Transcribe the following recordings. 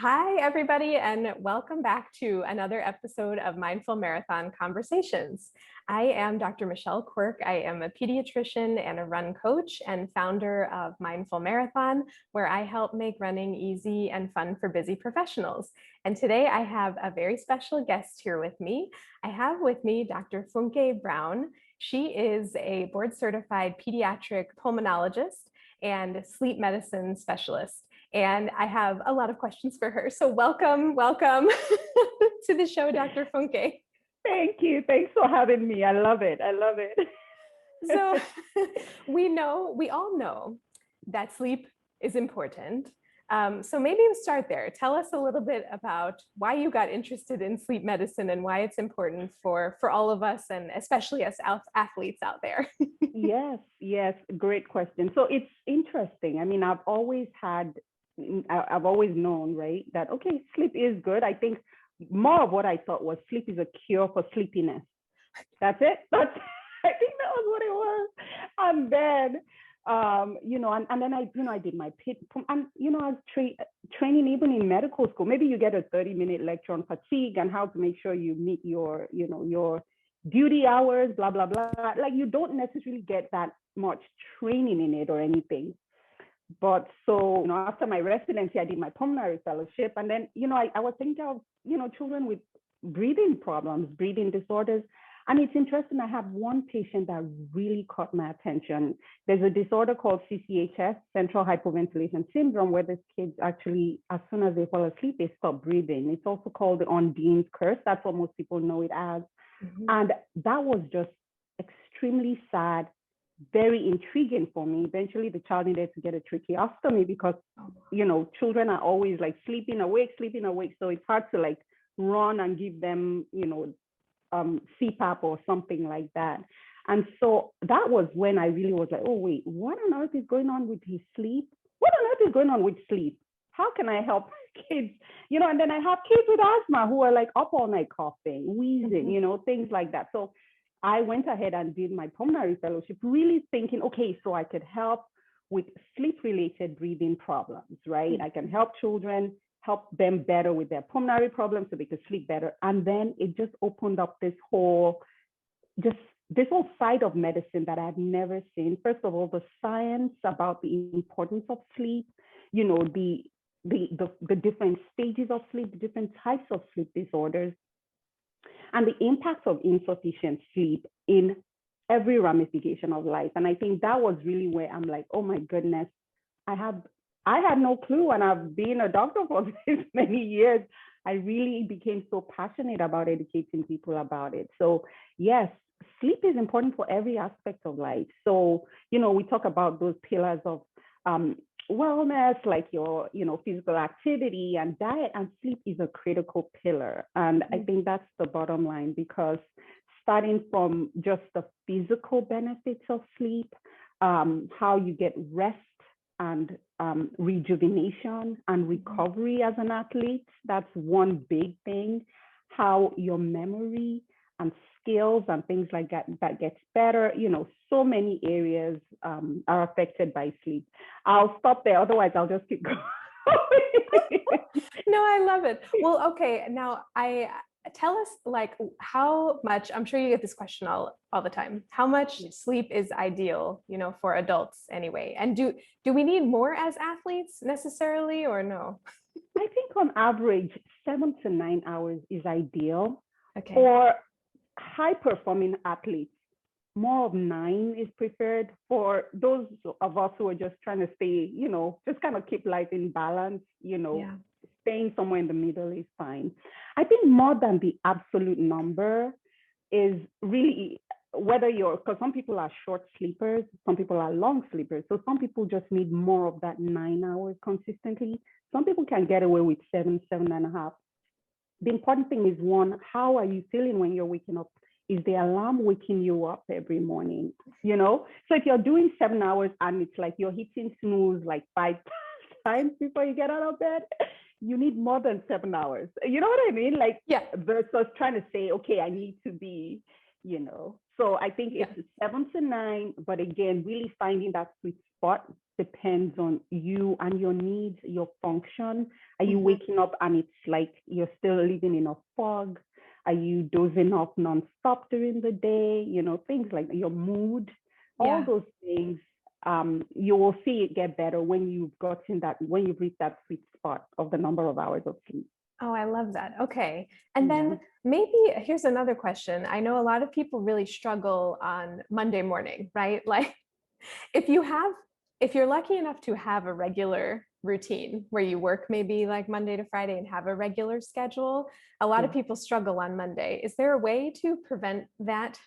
Hi, everybody, and welcome back to another episode of Mindful Marathon Conversations. I am Dr. Michelle Quirk. I am a pediatrician and a run coach and founder of Mindful Marathon, where I help make running easy and fun for busy professionals. And today I have a very special guest here with me. I have with me Dr. Funke Brown. She is a board-certified pediatric pulmonologist and sleep medicine specialist. And I have a lot of questions for her. So welcome to the show, Dr. Funke. Thank you. Thanks for having me. I love it. So we all know that sleep is important. So maybe we'll start there. Tell us a little bit about why you got interested in sleep medicine and why it's important for all of us, and especially us athletes out there. Yes. Great question. So it's interesting. I mean, I've always known, right, that, okay, sleep is good. I think more of what I thought was sleep is a cure for sleepiness. That's it. I think that was what it was. And then, and then I did my PIT, and, I was training even in medical school. Maybe you get a 30-minute lecture on fatigue and how to make sure you meet your duty hours, blah, blah, blah. Like, you don't necessarily get that much training in it or anything. But so, after my residency, I did my pulmonary fellowship. And then, I was thinking of, children with breathing problems, breathing disorders. And it's interesting, I have one patient that really caught my attention. There's a disorder called CCHS, central hypoventilation syndrome, where these kids actually, as soon as they fall asleep, they stop breathing. It's also called the Undine's curse. That's what most people know it as. Mm-hmm. And that was just extremely sad, very intriguing for me. Eventually, the child needed to get a tracheostomy because, children are always like sleeping awake. So it's hard to like run and give them, CPAP or something like that. And so that was when I really was like, oh, wait, what on earth is going on with his sleep? What on earth is going on with sleep? How can I help kids? And then I have kids with asthma who are like up all night coughing, wheezing, mm-hmm. Things like that. So I went ahead and did my pulmonary fellowship, really thinking, okay, so I could help with sleep-related breathing problems, right? I can help children, help them better with their pulmonary problems so they could sleep better. And then it just opened up this whole side of medicine that I'd never seen. First of all, the science about the importance of sleep, the different stages of sleep, the different types of sleep disorders, and the impact of insufficient sleep in every ramification of life. And I think that was really where I'm like, oh my goodness, I had no clue. And I've been a doctor for this many years. I really became so passionate about educating people about it. So yes, sleep is important for every aspect of life. So, we talk about those pillars of wellness, like your, physical activity and diet, and sleep is a critical pillar. And I think that's the bottom line, because starting from just the physical benefits of sleep, how you get rest and rejuvenation and recovery as an athlete, that's one big thing. How your memory and skills and things like that gets better. So many areas are affected by sleep. I'll stop there, otherwise I'll just keep going. No, I love it. Well, okay, now tell us, like, how much, I'm sure you get this question all the time, how much sleep is ideal, for adults anyway? And do we need more as athletes necessarily, or no? I think on average, 7 to 9 hours is ideal. Okay. For high performing athletes, more of 9 is preferred. For those of us who are just trying to stay, just kind of keep life in balance, staying somewhere in the middle is fine. I think more than the absolute number is really because some people are short sleepers, some people are long sleepers. So some people just need more of that 9 hours consistently. Some people can get away with 7.5. The important thing is, one, how are you feeling when you're waking up? Is the alarm waking you up every morning? So if you're doing 7 hours and it's like you're hitting snooze like 5 times before you get out of bed, you need more than 7 hours. You know what I mean? Like, versus trying to say, okay, I need to be, So I think it's 7 to 9, but again, really finding that sweet spot depends on you and your needs, your function. Are you waking up and it's like you're still living in a fog? Are you dozing off nonstop during the day? You know, things like your mood, all those things. You will see it get better when you've reached that sweet spot of the number of hours of sleep. Oh, I love that. Okay. And then maybe here's another question. I know a lot of people really struggle on Monday morning, right? Like if you're lucky enough to have a regular routine where you work maybe like Monday to Friday and have a regular schedule, a lot of people struggle on Monday. Is there a way to prevent that?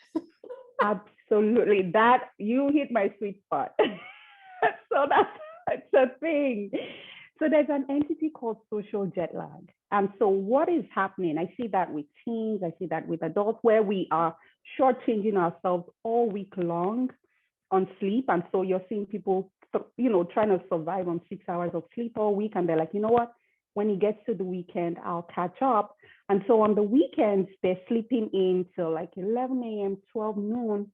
Absolutely. That you hit my sweet spot. So that's a thing. So there's an entity called social jet lag. And so what is happening? I see that with teens, I see that with adults, where we are shortchanging ourselves all week long on sleep. And so you're seeing people, trying to survive on 6 hours of sleep all week. And they're like, you know what? When it gets to the weekend, I'll catch up. And so on the weekends, they're sleeping in till like 11 a.m., 12 noon.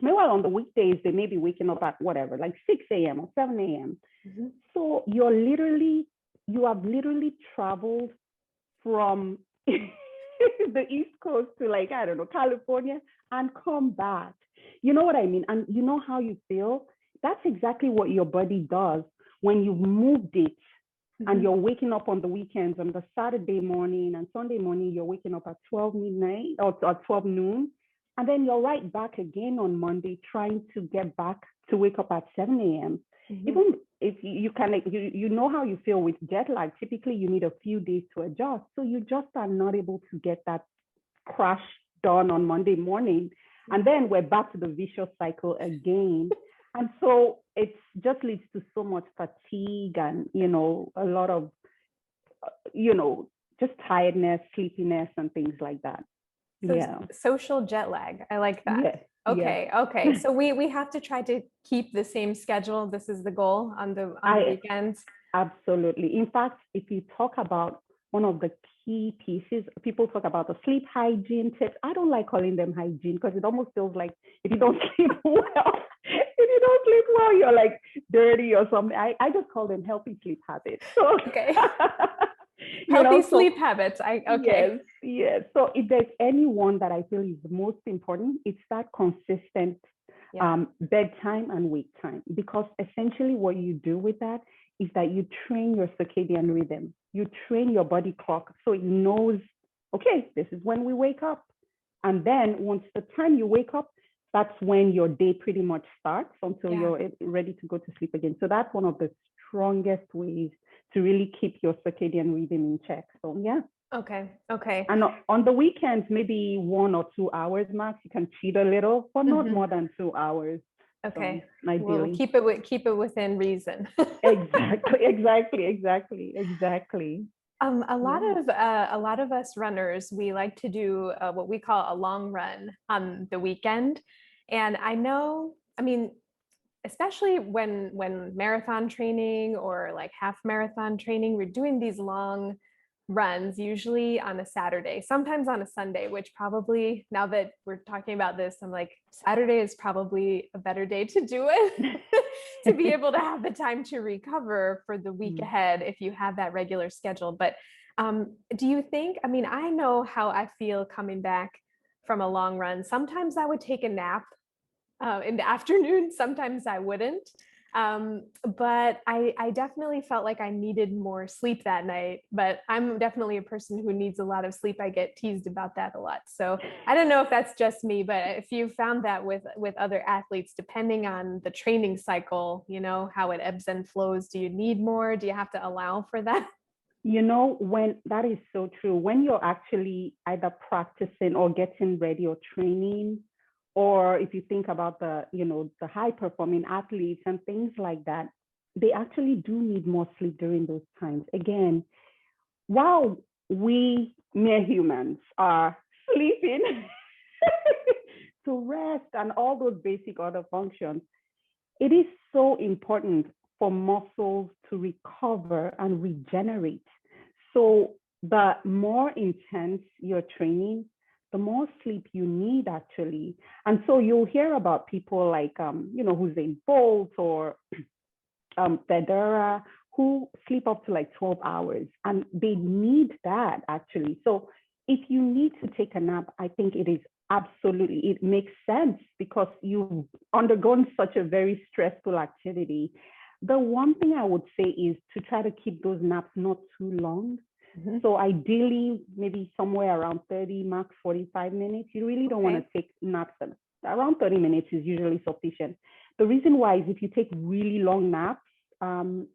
Meanwhile, on the weekdays, they may be waking up at whatever, like 6 a.m. or 7 a.m. So you have literally traveled from the East Coast to like, I don't know, California and come back. You know what I mean? And you know how you feel? That's exactly what your body does when you've moved it and you're waking up on the weekends, on the Saturday morning and Sunday morning, you're waking up at 12 midnight or at 12 noon. And then you're right back again on Monday, trying to get back to wake up at 7 a.m. Even if you know how you feel with jet lag, typically you need a few days to adjust. So you just are not able to get that crash done on Monday morning. And then we're back to the vicious cycle again. And so it just leads to so much fatigue and, a lot of, just tiredness, sleepiness and things like that. So social jet lag. I like that. Yes. Okay. Yes. Okay. So we have to try to keep the same schedule. This is the goal on the weekends. Absolutely. In fact, if you talk about one of the key pieces, people talk about the sleep hygiene tips. I don't like calling them hygiene because it almost feels like if you don't sleep well, you're like dirty or something. I just call them healthy sleep habits. So okay. Healthy sleep habits. Yes. So if there's anyone that I feel is the most important, it's that consistent bedtime and wake time. Because essentially what you do with that is that you train your circadian rhythm. You train your body clock so it knows, okay, this is when we wake up. And then once the time you wake up, that's when your day pretty much starts until you're ready to go to sleep again. So that's one of the strongest ways to really keep your circadian rhythm in check. So Okay. And on the weekends, maybe 1 or 2 hours max. You can cheat a little, but not more than 2 hours. Okay. So, ideally, we'll keep it within reason. Exactly. A lot of us runners, we like to do what we call a long run on the weekend. And especially when marathon training or like half marathon training, we're doing these long runs, usually on a Saturday, sometimes on a Sunday, which probably, now that we're talking about this, I'm like, Saturday is probably a better day to do it to be able to have the time to recover for the week ahead if you have that regular schedule. But do you think, I know how I feel coming back from a long run. Sometimes I would take a nap in the afternoon, sometimes I wouldn't. But I definitely felt like I needed more sleep that night, but I'm definitely a person who needs a lot of sleep. I get teased about that a lot. So I don't know if that's just me, but if you found that with other athletes, depending on the training cycle, how it ebbs and flows, do you need more? Do you have to allow for that? When that is so true, when you're actually either practicing or getting ready or training, or if you think about the high performing athletes and things like that, they actually do need more sleep during those times. Again, while we mere humans are sleeping to rest and all those basic other functions, it is so important for muscles to recover and regenerate. So the more intense your training, the more sleep you need actually. And so you'll hear about people like, Usain Bolt or Federer, who sleep up to like 12 hours, and they need that actually. So if you need to take a nap, I think it makes sense because you've undergone such a very stressful activity. The one thing I would say is to try to keep those naps not too long. Mhm. So ideally, maybe somewhere around 30, max 45 minutes. You really don't want to take naps. Around 30 minutes is usually sufficient. The reason why is if you take really long naps,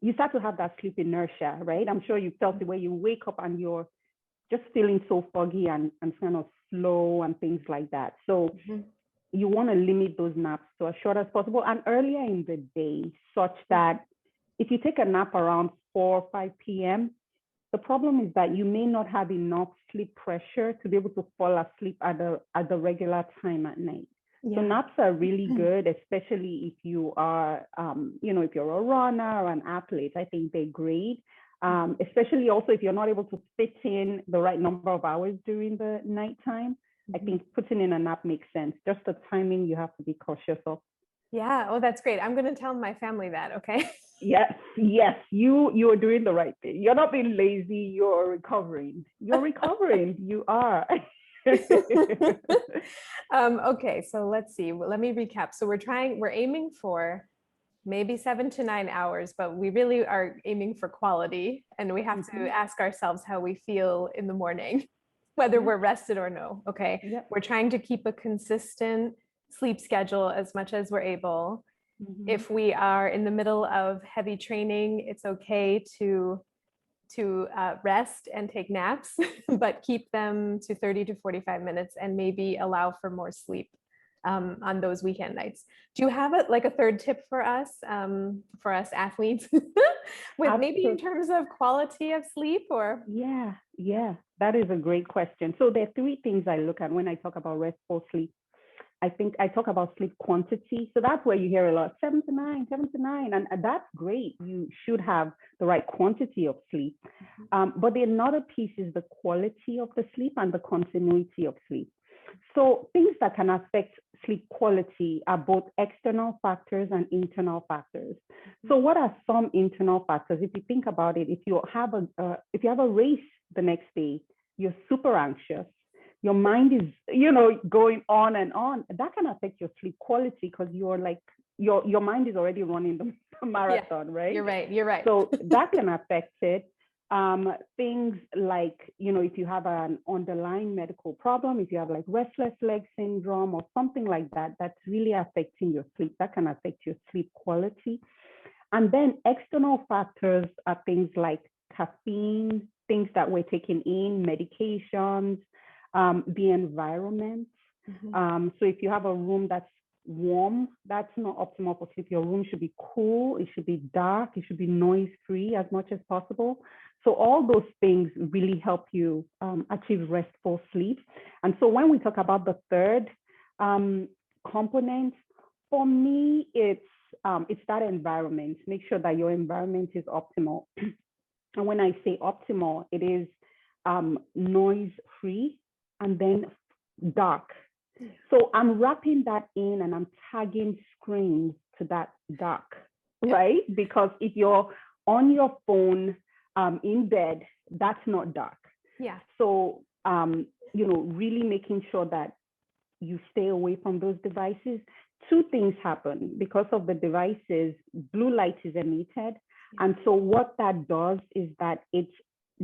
you start to have that sleep inertia, right? I'm sure you felt the way you wake up and you're just feeling so foggy and kind of slow and things like that. So you want to limit those naps to as short as possible and earlier in the day, such that if you take a nap around 4 or 5 p.m., the problem is that you may not have enough sleep pressure to be able to fall asleep at the regular time at night. Yeah. So naps are really good, especially if you are, if you're a runner or an athlete. I think they're great, especially also if you're not able to fit in the right number of hours during the nighttime. I think putting in a nap makes sense. Just the timing you have to be cautious of. Yeah. Oh, that's great. I'm going to tell my family that. Okay. Yes. You are doing the right thing. You're not being lazy. You're recovering. You are. Okay, so let's see. Let me recap. So we're aiming for maybe 7 to 9 hours, but we really are aiming for quality, and we have to ask ourselves how we feel in the morning, whether we're rested or no. Okay. Yep. We're trying to keep a consistent sleep schedule as much as we're able. If we are in the middle of heavy training, it's okay to rest and take naps, but keep them to 30 to 45 minutes and maybe allow for more sleep on those weekend nights. Do you have a third tip for us athletes with maybe in terms of quality of sleep or? Yeah, that is a great question. So there are 3 things I look at when I talk about restful sleep. I think I talk about sleep quantity. So that's where you hear a lot, 7 to 9. And that's great. You should have the right quantity of sleep. But the another piece is the quality of the sleep and the continuity of sleep. So things that can affect sleep quality are both external factors and internal factors. So what are some internal factors? If you think about it, if you have a race the next day, you're super anxious. Your mind is, going on and on. That can affect your sleep quality because you're like, your mind is already running the marathon, right? You're right. So that can affect it. Things like, if you have an underlying medical problem, if you have like restless leg syndrome or something like that, that's really affecting your sleep. That can affect your sleep quality. And then external factors are things like caffeine, things that we're taking in, medications, the environment. So if you have a room that's warm, that's not optimal for sleep. Your room should be cool. It should be dark. It should be noise free as much as possible. So all those things really help you achieve restful sleep. And so when we talk about the third component, for me, it's that environment. Make sure that your environment is optimal. And when I say optimal, it is noise free and then dark. So I'm wrapping that in and I'm tagging screens to that dark, right? Because if you're on your phone in bed, that's not dark. Yeah. So, really making sure that you stay away from those devices. 2 things happen because of the devices. Blue light is emitted. And so what that does is that it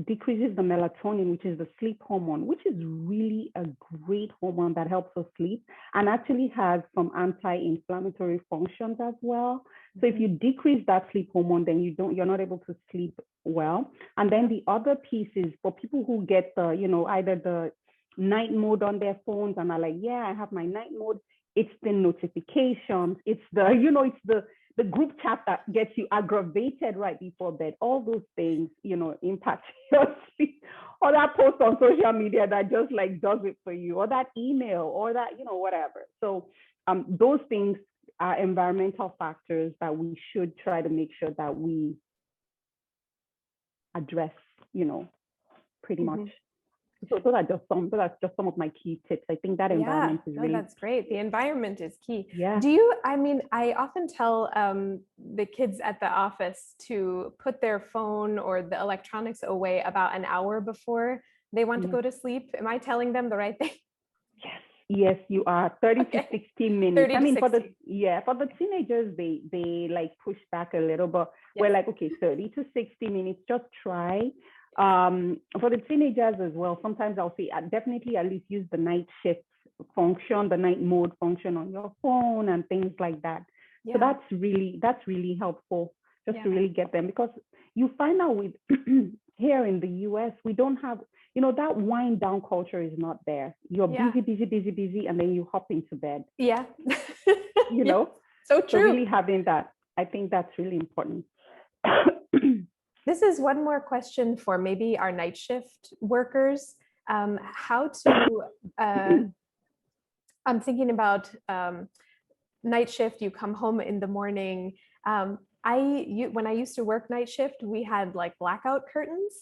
decreases the melatonin, which is the sleep hormone, which is really a great hormone that helps us sleep and actually has some anti-inflammatory functions as well. So if you decrease that sleep hormone, then you're not able to sleep well. And then the other piece is for people who get the, either the night mode on their phones and are like, yeah, I have my night mode. It's the notifications. It's the, the group chat that gets you aggravated right before bed. All those things, impact your sleep. Or that post on social media that just like does it for you, or that email, or that, whatever. So those things are environmental factors that we should try to make sure that we address, pretty much. So those are just some of my key tips. I think that Yeah, environment is no, really that's great. The environment is key. yeah. I mean, I often tell the kids at the office to put their phone or the electronics away about an hour before they want to Yeah. go to sleep. Am I telling them the right thing? Yes, yes, you are 30 to Okay, 60 minutes. 30 I to mean, for the 60. yeah, for the teenagers, they like push back a little, but we're Yes. like, okay, 30 to 60 minutes, just try. For the teenagers as well, sometimes I'll say definitely at least use the night shift function, the night mode function on your phone and things like that. So Yeah. that's really helpful just Yeah. to really get them because you find out with here in the US, we don't have that wind down culture is not there. You're Yeah. busy, busy, busy, busy, and then you hop into bed, Yeah. you Yeah. know? So So true. really having that, I think that's really important. This is one more question for maybe our night shift workers. How to, I'm thinking about night shift, you come home in the morning. When I used to work night shift, we had like blackout curtains.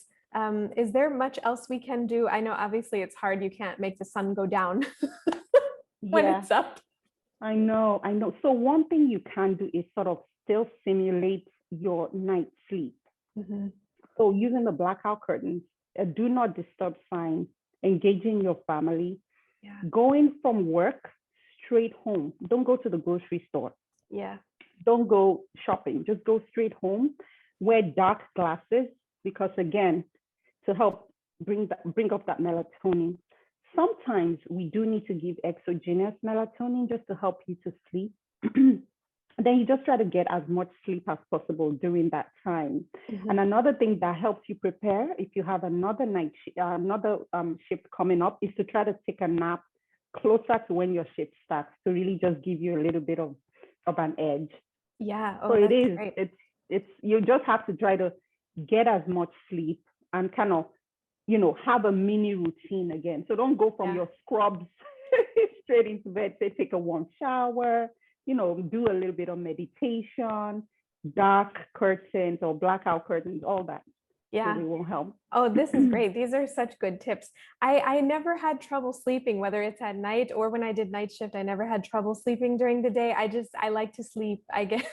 Is there much else we can do? I know obviously it's hard. You can't make the sun go down when Yeah, it's up. I know, I know. So one thing you can do is sort of still simulate your night sleep. Mhm. So using the blackout curtains, a do not disturb sign, engaging your family, Yeah. going from work straight home. Don't go to the grocery store. Yeah. Don't go shopping. Just go straight home. Wear dark glasses because again, to help bring up that melatonin. Sometimes we do need to give exogenous melatonin just to help you to sleep. Then you just try to get as much sleep as possible during that time. Mhm. And another thing that helps you prepare if you have another shift coming up is to try to take a nap closer to when your shift starts to really just give you a little bit of an edge. Yeah. So Oh, it that's is, great. it's you just have to try to get as much sleep and kind of, have a mini routine again. So don't go from Yeah. your scrubs straight into bed, say take a warm shower, do a little bit of meditation, dark curtains or blackout curtains, all that Yeah. really will help. Oh, this is great. These are such good tips. I never had trouble sleeping, whether it's at night or when I did night shift. I never had trouble sleeping during the day. I like to sleep, I guess.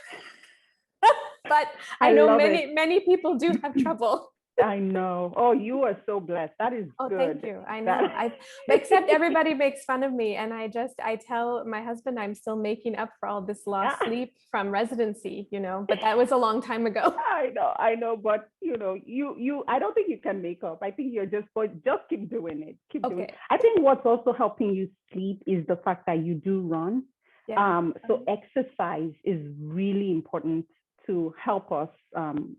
But I I know love many, it. many people do have trouble. I know. Oh, you are so blessed. That is Oh, thank good. you. I That know. Except everybody makes fun of me. And I tell my husband I'm still making up for all this lost sleep from residency, but that was a long time ago. I know, but I don't think you can make up. I think you're but just keep doing it. Keep doing it. Okay. I think what's also helping you sleep is the fact that you do run. Yeah. So exercise is really important to help us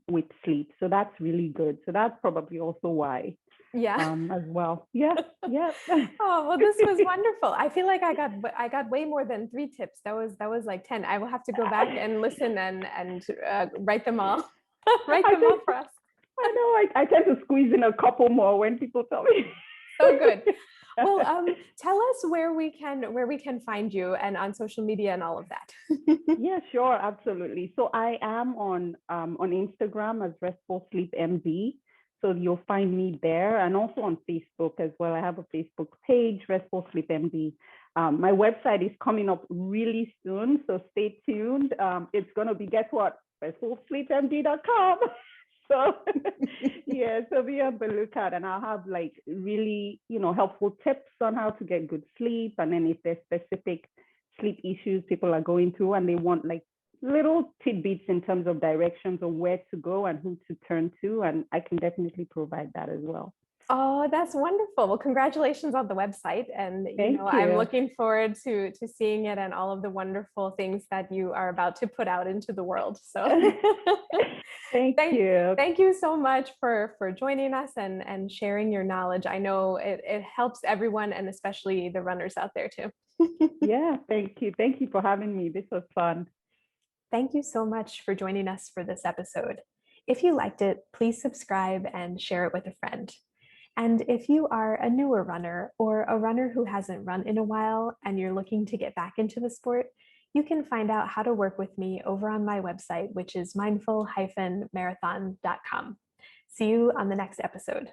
with sleep. So that's really good. So that's probably also why Yeah. as well. Yeah, yeah. Oh, well, this was wonderful. I feel like I got way more than 3 tips. That was like 10. I will have to go back and listen and write them all. Write I them all think for us. I know I tend to squeeze in a couple more when people tell me. So good. Well, tell us where we can find you and on social media and all of that. Yeah, sure, absolutely. So I am on Instagram as Restful Sleep MD. So you'll find me there and also on Facebook as well. I have a Facebook page, Restful Sleep MD. My website is coming up really soon, so stay tuned. It's gonna be, guess what? RestfulSleepMD.com. So yeah, so be on the lookout and I'll have like really, helpful tips on how to get good sleep. And then if there's specific sleep issues people are going through and they want like little tidbits in terms of directions on where to go and who to turn to, and I can definitely provide that as well. Oh, that's wonderful. Well, congratulations on the website. And Thank I'm you. looking forward to seeing it and all of the wonderful things that you are about to put out into the world. So Thank thank you. thank you so much for joining us and sharing your knowledge. I know it helps everyone and especially the runners out there too. Yeah, thank you. Thank you for having me. This was fun. Thank you so much for joining us for this episode. If you liked it, please subscribe and share it with a friend. And if you are a newer runner or a runner who hasn't run in a while and you're looking to get back into the sport, you can find out how to work with me over on my website, which is mindful-marathon.com. See you on the next episode.